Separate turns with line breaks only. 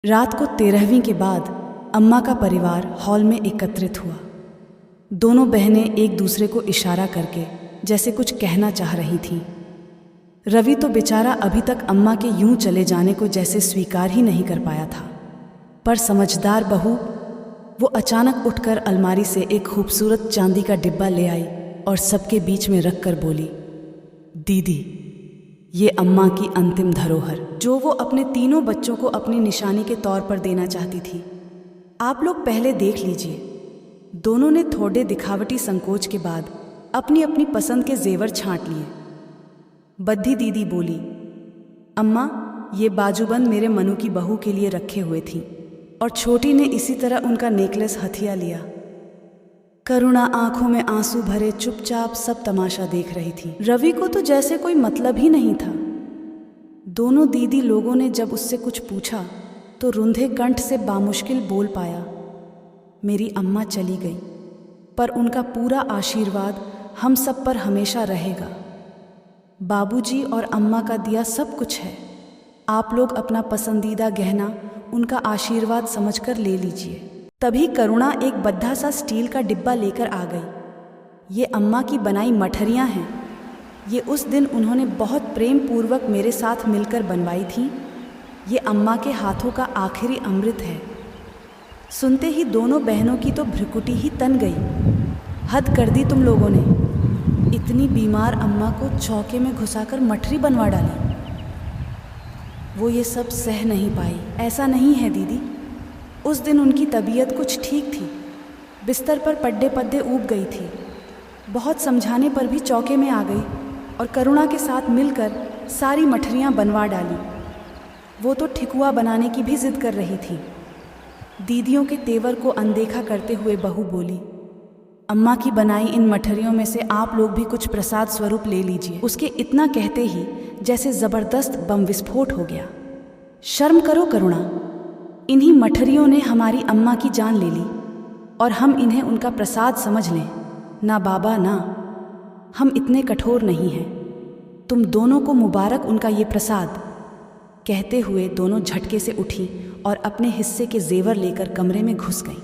रात को 13वीं के बाद अम्मा का परिवार हॉल में एकत्रित हुआ। दोनों बहनें एक दूसरे को इशारा करके जैसे कुछ कहना चाह रही थीं। रवि तो बेचारा अभी तक अम्मा के यूं चले जाने को जैसे स्वीकार ही नहीं कर पाया था। पर समझदार बहू वो अचानक उठकर अलमारी से एक खूबसूरत चांदी का डिब्बा ले आई और सबके बीच में रखकर बोली, दीदी, ये अम्मा की अंतिम धरोहर जो वो अपने तीनों बच्चों को अपनी निशानी के तौर पर देना चाहती थी। आप लोग पहले देख लीजिए। दोनों ने थोड़े दिखावटी संकोच के बाद अपनी अपनी पसंद के जेवर छांट लिए। बद्धी दीदी बोली, अम्मा, ये बाजूबंद मेरे मनु की बहू के लिए रखे हुए थी और छोटी ने इसी तरह उनका नेकलेस हथिया लिया। करुणा आंखों में आंसू भरे चुपचाप सब तमाशा देख रही थी। रवि को तो जैसे कोई मतलब ही नहीं था। दोनों दीदी लोगों ने जब उससे कुछ पूछा तो रुंधे कंठ से बामुश्किल बोल पाया, मेरी अम्मा चली गई, पर उनका पूरा आशीर्वाद हम सब पर हमेशा रहेगा। बाबूजी और अम्मा का दिया सब कुछ है। आप लोग अपना पसंदीदा गहना उनका आशीर्वाद समझकर ले लीजिए। तभी करुणा एक बद्धा सा स्टील का डिब्बा लेकर आ गई। ये अम्मा की बनाई मठरियाँ हैं। ये उस दिन उन्होंने बहुत प्रेम पूर्वक मेरे साथ मिलकर बनवाई थीं। ये अम्मा के हाथों का आखिरी अमृत है। सुनते ही दोनों बहनों की तो भ्रुकुटी ही तन गई। हद कर दी तुम लोगों ने। इतनी बीमार अम्मा को चौके में घुसाकर मठरी बनवा डाली। वो ये सब सह नहीं पाई। ऐसा नहीं है दीदी, उस दिन उनकी तबीयत कुछ ठीक थी। बिस्तर पर पड्डे पद्दे ऊब गई थी। बहुत समझाने पर भी चौके में आ गई और करुणा के साथ मिलकर सारी मठरियाँ बनवा डाली। वो तो ठिकुआ बनाने की भी जिद कर रही थी। दीदियों के तेवर को अनदेखा करते हुए बहू बोली, अम्मा की बनाई इन मठरियों में से आप लोग भी कुछ प्रसाद स्वरूप ले लीजिए। उसके इतना कहते ही जैसे ज़बरदस्त बम विस्फोट हो गया। शर्म करो करुणा, इन्हीं मठरियों ने हमारी अम्मा की जान ले ली और हम इन्हें उनका प्रसाद समझ लें? ना बाबा ना, हम इतने कठोर नहीं हैं। तुम दोनों को मुबारक उनका ये प्रसाद। कहते हुए दोनों झटके से उठी और अपने हिस्से के जेवर लेकर कमरे में घुस गईं।